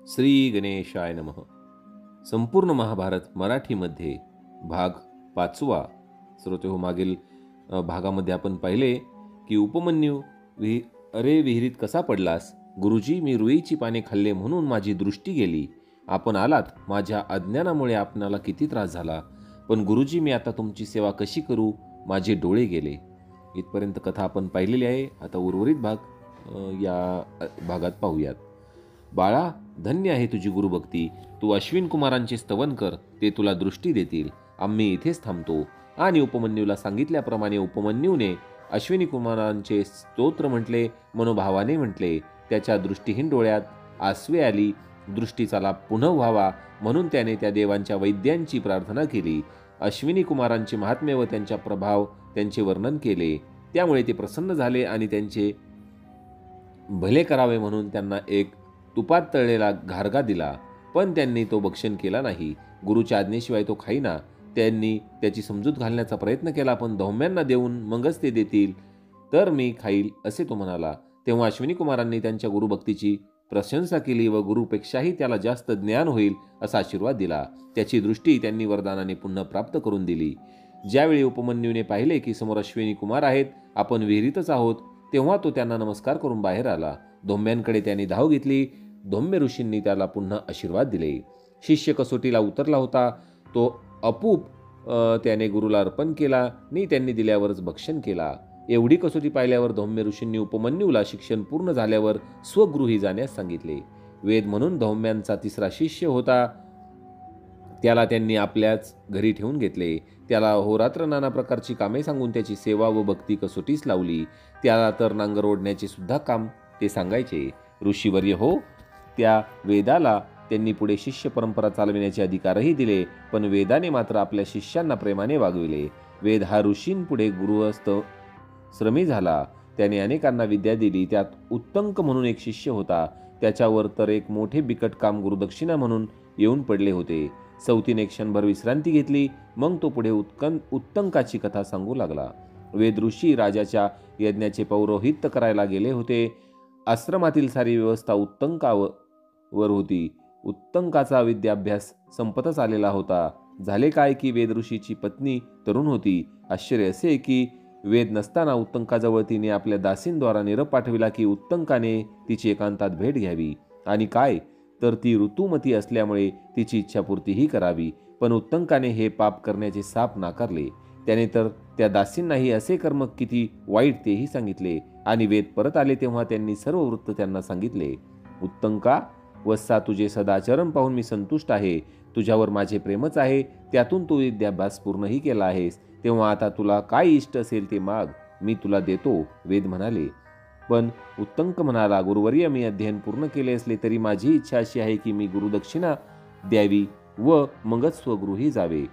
श्री गणेशाय नमः. संपूर्ण महाभारत मराठीमध्ये भाग 5वा. श्रोतेहो, मागील भागामध्ये आपण पाहिले की उपमन्यू विहिरीत कसा पडलास? गुरुजी, मी रुईची पाने खाल्ले म्हणून माझी दृष्टी गेली. आपण आलात, माझ्या अज्ञानामुळे आपणाला किती त्रास झाला. पण गुरुजी, मी आता तुमची सेवा कशी करू? माझे डोळे गेले. इथपर्यंत कथा आपण पाहिलेली आहे. आता उर्वरित भाग या भागात पाहूयात. बाळा, धन्य आहे तुझी गुरुभक्ती. तू अश्विन कुमारांचे स्तवन कर, ते तुला दृष्टी देतील. आम्ही इथेच थांबतो. आणि उपमन्यूला सांगितल्याप्रमाणे उपमन्यूने अश्विनी कुमारांचे स्तोत्र म्हटले, मनोभावाने म्हटले. त्याच्या दृष्टीहीन डोळ्यात आसवे आली. दृष्टीचा लाभ पुन्हा व्हावा म्हणून त्याने त्या देवांच्या वैद्यांची प्रार्थना केली. अश्विनी कुमारांचे महात्म्य व त्यांचा प्रभाव त्यांचे वर्णन केले. त्यामुळे ते प्रसन्न झाले आणि त्यांचे भले करावे म्हणून त्यांना एक तुपात तळलेला घारगा दिला. पण त्यांनी तो भक्षण केला नाही. गुरुच्या आज्ञेशिवाय तो खाईना. त्यांनी त्याची समजूत घालण्याचा प्रयत्न केला, पण धौम्यांना देऊन मगच ते देतील तर मी खाईल असे तो म्हणाला. तेव्हा अश्विनी कुमारांनी त्यांच्या गुरुभक्तीची प्रशंसा केली व गुरुपेक्षाही त्याला जास्त ज्ञान होईल असा आशीर्वाद दिला. त्याची दृष्टी त्यांनी वरदानाने पुन्हा प्राप्त करून दिली. ज्यावेळी उपमन्यूने पाहिले की समोर अश्विनी कुमार आहेत, आपण विहिरीतच आहोत, तेव्हा तो त्यांना नमस्कार करून बाहेर आला. धौम्यांकडे त्यांनी धाव घेतली. धौम्य ऋषींनी त्याला पुन्हा आशीर्वाद दिले. शिष्य कसोटीला उतरला होता. तो अपूप त्याने गुरुला अर्पण केला आणि त्यांनी दिल्यावरच भक्षण केला. एवढी कसोटी पाहिल्यावर धौम्य ऋषींनी उपमन्यूला शिक्षण पूर्ण झाल्यावर स्वगृही जाण्यास सांगितले. वेद म्हणून धौम्यांचा तिसरा शिष्य होता. त्याला त्यांनी आपल्याच घरी ठेवून घेतले. त्याला अहोरात्र नाना प्रकारची कामे सांगून त्याची सेवा व भक्ती कसोटीस लावली. त्याला तर नांगर ओढण्याचे सुद्धा काम ते सांगायचे. ऋषीवर्य हो, त्या वेदाला त्यांनी पुढे शिष्य परंपरा चालविण्याचे अधिकारही दिले, पण वेदाने मात्र आपल्या शिष्यांना प्रेमाने वागविले. वेद हा ऋषींपुढे गृहस्थ श्रमी झाला. त्याने अनेकांना विद्या दिली. त्यात उत्तंक म्हणून एक शिष्य होता. त्याच्यावर तर एक मोठे बिकट काम गुरुदक्षिणा म्हणून येऊन पडले होते. सवतीने क्षणभर विश्रांती घेतली. मग तो पुढे उत्तंकाची कथा सांगू लागला. वेद ऋषी राजाच्या यज्ञाचे पौरोहित्य करायला गेले होते. आश्रमातील सारी व्यवस्था उत्तंकावर होती. उत्तंकाचा विद्याभ्यास संपतच आलेला होता. झाले काय की वेद ऋषीची पत्नी तरुण होती. आश्चर्य असे की वेद नसताना उत्तंकाजवळ तिने आपल्या दासींद्वारा निरोप पाठविला की उत्तंकाने तिची एकांतात भेट घ्यावी, आणि काय तर ती ऋतुमती असल्यामुळे तिची इच्छापूर्तीही करावी. पण उत्तंकाने हे पाप करण्याचे साप नाकारले. त्याने तर त्या दासींनाही असे कर्म किती वाईट तेही सांगितले. आणि वेद परत आले तेव्हा त्यांनी सर्व वृत्त त्यांना सांगितले. उत्तंका, वत्सा, तुझे सदाचरण पाहून मी संतुष्ट आहे. तुझ्यावर माझे प्रेमच आहे. त्यातून तू विद्याभ्यास पूर्णही केला आहेस. तेव्हा आता तुला काय इष्ट असेल ते माग, मी तुला देतो. वेद म्हणाले. पण उत्तंक म्हणाला, गुरुवर्य, मी अध्ययन पूर्ण केले असले तरी माझी इच्छा अशी आहे की मी गुरुदक्षिणा द्यावी व मगच स्वगृही जावे.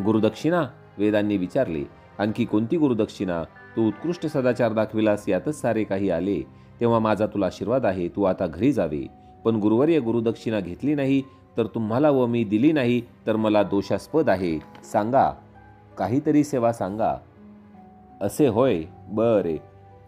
गुरुदक्षिणा? वेदांनी विचारले. आणखी कोणती गुरुदक्षिणा? तू उत्कृष्ट सदाचार दाखविलास, यातच सारे काही आले. तेव्हा माझा तुला आशीर्वाद आहे. तू आता घरी जावे. पण गुरुवर्य, गुरुदक्षिणा घेतली नाही तर तुम्हाला व मी दिली नाही तर मला दोषास्पद आहे. सांगा, काहीतरी सेवा सांगा. असे होय, बरे,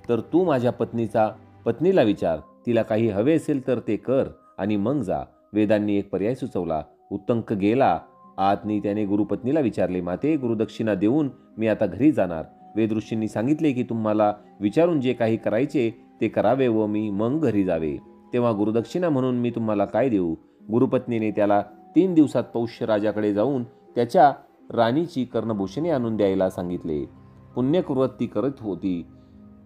तर तू माझ्या पत्नीला विचार. तिला काही हवे असेल तर ते कर आणि मग जा. वेदांनी एक पर्याय सुचवला. उत्तंक गेला आतनी. त्याने गुरुपत्नीला विचारले, माते, गुरुदक्षिणा देऊन मी आता घरी जाणार. वेद ऋषींनी सांगितले की तुम्हाला विचारून जे काही करायचे ते करावे व मी मग घरी जावे. तेव्हा गुरुदक्षिणा म्हणून मी तुम्हाला काय देऊ? गुरुपत्नीने त्याला 3 दिवसात पौष्य राजाकडे जाऊन त्याच्या राणीची कर्णभूषणे आणून द्यायला सांगितले. पुण्यकृत ती करत होती.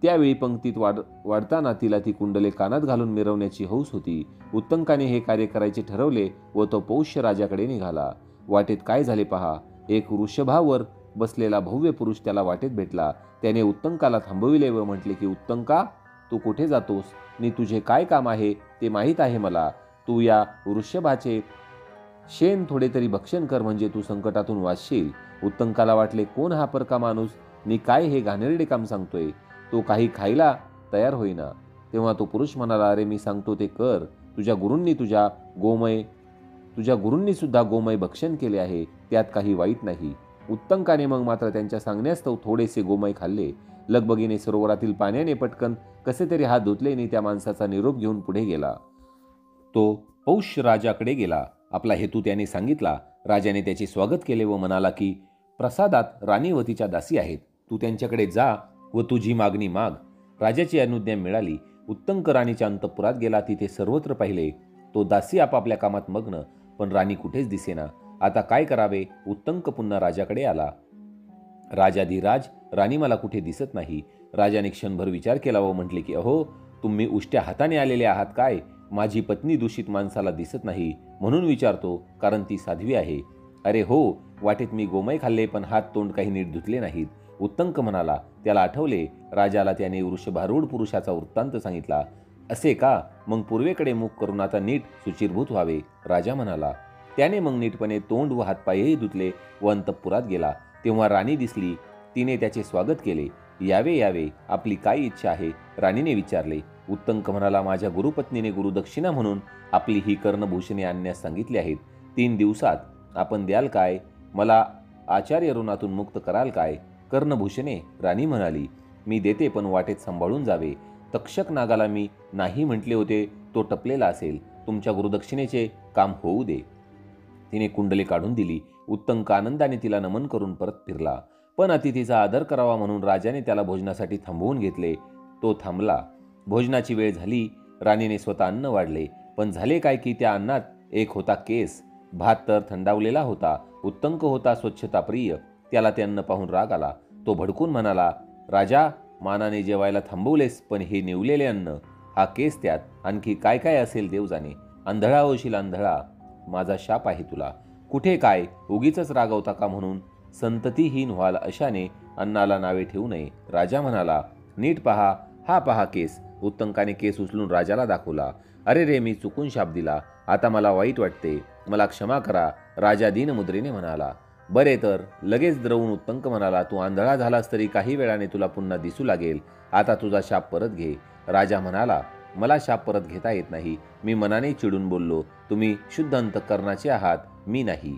त्यावेळी पंक्तीत वाढताना तिला ती कुंडले कानात घालून मिरवण्याची हौस होती. उत्तंकाने हे कार्य करायचे ठरवले व तो पौष्य राजाकडे निघाला. वाटेत काय झाले पहा. एक वृषभावर बसलेला भव्य पुरुष त्याला वाटेत भेटला. त्याने उत्तंकाला थांबविले व म्हटले की, उत्तंका, तू कुठे जातोस? आणि तुझे काय काम आहे ते माहीत आहे मला. तू या वृषभाचे शेण थोडे तरी भक्षण कर, म्हणजे तू संकटातून वाचशील. उत्तंकाला वाटले, कोण हा परका माणूस? नि काय हे घाणेरडे काम सांगतोय? तो काही खायला तयार होईना. तेव्हा तो पुरुष म्हणाला, अरे, मी सांगतो ते कर. तुझ्या गुरूंनी सुद्धा गोमय भक्षण केले आहे. त्यात काही वाईट नाही. उत्तंकाने मग मात्र त्यांच्या सांगण्यास्तव थोडेसे गोमय खाल्ले. लगबगीने सरोवरातील पाण्याने पटकन कसे तरी हात धुतले आणि त्या माणसाचा निरोप घेऊन पुढे गेला. तो पौष राजाकडे गेला. आपला हेतू त्याने सांगितला. राजाने त्याचे स्वागत केले व म्हणाला की प्रसादात राणी व तिच्या दासी आहेत. तू त्यांच्याकडे जा व तुझी मागणी माग. राजाची अनुज्ञा मिळाली. उत्तंक राणीच्या अंतःपुरात गेला. तिथे सर्वत्र पाहिले तो दासी आपापल्या कामात मग्न, पण राणी कुठेच दिसेना. आता काय करावे? उत्तंक पुन्हा राजाकडे आला. राजाधिराज, राणी मला कुठे दिसत नाही. राजाने क्षणभर विचार केला व म्हटले की अहो, तुम्ही उष्ट्या हाताने आलेले आहात काय? माझी पत्नी दूषित माणसाला दिसत नाही म्हणून विचारतो, कारण ती साध्वी आहे. अरे हो, वाटेत मी गोमय खाल्ले, पण हात तोंड काही नीट धुतले नाहीत. उत्तंक म्हणाला. त्याला आठवले. राजाला त्याने वृषभारूढ पुरुषाचा वृत्तांत सांगितला. असे का? मग पूर्वेकडे मुख करून आता नीट शुचिर्भूत व्हावे. राजा म्हणाला. त्याने मग नीटपणे तोंड व हातपायही धुतले व अंतःपुरात गेला. तेव्हा राणी दिसली. तिने त्याचे स्वागत केले. यावे यावे, आपली काय इच्छा आहे? राणीने विचारले. उत्तंक म्हणाला, माझ्या गुरुपत्नीने गुरुदक्षिणा म्हणून आपली ही कर्णभूषणे आणण्यास सांगितली आहेत. 3 दिवसात आपण द्याल काय? मला आचार्य ऋणातून मुक्त कराल काय? कर्णभूषणे? राणी म्हणाली, मी देते, पण वाटेत सांभाळून जावे. तक्षक नागाला मी नाही म्हटले होते, तो टपलेला असेल. तुमच्या गुरुदक्षिणेचे काम होऊ दे. तिने कुंडले काढून दिली. उत्तंक आनंदाने तिला नमन करून परत फिरला. पण अतिथीचा आदर करावा म्हणून राजाने त्याला भोजनासाठी थांबवून घेतले. तो थांबला. भोजनाची वेळ झाली. राणीने स्वतः अन्न वाढले, पण झाले काय की त्या अन्नात एक होता केस. भात तर थंडावलेला होता. उत्तंक होता स्वच्छताप्रिय. त्याला ते अन्न पाहून राग आला. तो भडकून म्हणाला, राजा, मानाने जेवायला थांबवलेस, पण हे निवलेले अन्न, हा केस, त्यात आणखी काय काय असेल देव जाणे. आंधळा होशील आंधळा. माझा शाप आहे तुला. कुठे काय, उगीच रागवता का म्हणून संततीहीन व्हाल अशाने अन्नाला नावे ठेवू नये. राजा म्हणाला, नीट पहा, हा पहा केस. उत्तंकाने केस उचलून राजाला दाखवला. अरे रे, मी चुकून शाप दिला. आता मला वाईट वाटते. मला क्षमा करा. राजा दीनमुद्रेने म्हणाला. बरे तर. लगेच द्रवून उत्तंक म्हणाला, तू आंधळा झालास तरी काही वेळाने तुला पुन्हा दिसू लागेल. आता तुझा शाप परत घे. राजा म्हणाला, मला शाप परत घेता येत नाही. मी मनाने चिडून बोललो. तुम्ही शुद्ध अंतःकरणाचे आहात, मी नाही.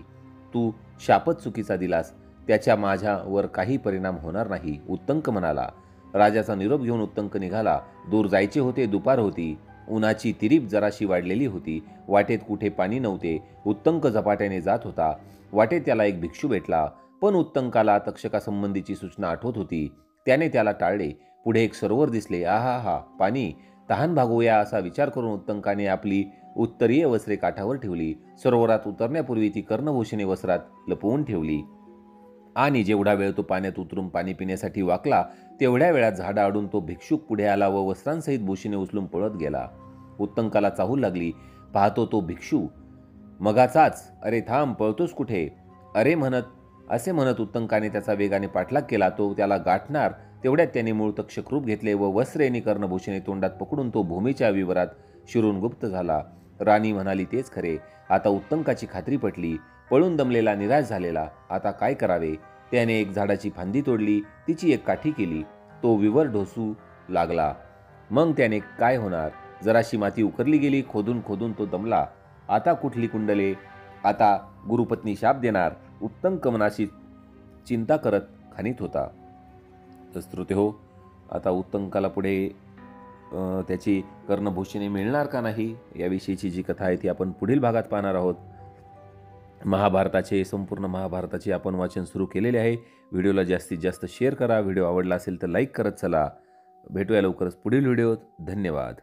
तू शापच चुकीचा दिलास, त्याच्या माझ्यावर काही परिणाम होणार नाही. उत्तंक म्हणाला. राजाचा निरोप घेऊन उत्तंक निघाला. दूर जायचे होते. दुपार होती. उन्हाची तिरीप जराशी वाढलेली होती. वाटेत कुठे पाणी नव्हते. उत्तंक झपाट्याने जात होता. वाटेत त्याला एक भिक्षू भेटला. पण उत्तंकाला तक्षकासंबंधीची सूचना आठवत होती. त्याने त्याला टाळले. पुढे एक सरोवर दिसले. आहा हा, पाणी. तहान भागवूया असा विचार करून उत्तंकाने आपली उत्तरीय वस्त्रे काठावर ठेवली. सरोवरात उतरण्यापूर्वी ती कर्णभूषणे वस्त्रात लपवून ठेवली. आणि जेवढा वेळ तो पाण्यात उतरून पाणी पिण्यासाठी वाकला, तेवढ्या वेळात झाडाआडून तो भिक्षुक पुढे आला व वस्त्रांसहित भूषणे उचलून पळत गेला. उत्तंकाला चाहूल लागली. पाहतो तो भिक्षू मगाचाच. अरे थांब, पळतोस कुठे? असे म्हणत उत्तंकाने त्याचा वेगाने पाठलाग केला. तो त्याला गाठणार तेवढ्यात त्याने मूळ तक्षक रूप घेतले व वस्त्रेनी कर्णभूषणे तोंडात पकडून तो भूमीच्या विवरात शिरून गुप्त झाला. राणी म्हणाली, तेच खरे. आता उत्तंकाची खात्री पटली. पळून दमलेला, निराश झालेला. आता काय करावे? त्याने एक झाडाची फांदी तोडली. तिची एक काठी केली. तो विवर ढोसू लागला. मग त्याने काय होणार? जराशी माती उकरली गेली. खोदून खोदून तो दमला. आता कुठली कुंडले? आता गुरुपत्नी शाप देणार. उत्तंक मनाशी चिंता करत खाणीत होता. तर श्रोतेहो, आता उत्तंकाला पुढे त्याची कर्णभूषणे मिळणार का नाही, याविषयीची जी कथा आहे ती आपण पुढील भागात पाहणार आहोत. संपूर्ण महाभारताचे आपण वाचन सुरू केलेले आहे. व्हिडिओला जास्तीत जास्त शेअर करा. व्हिडिओ आवडला असेल तर लाईक करत चला. भेटूया लवकरच पुढील व्हिडिओत. धन्यवाद.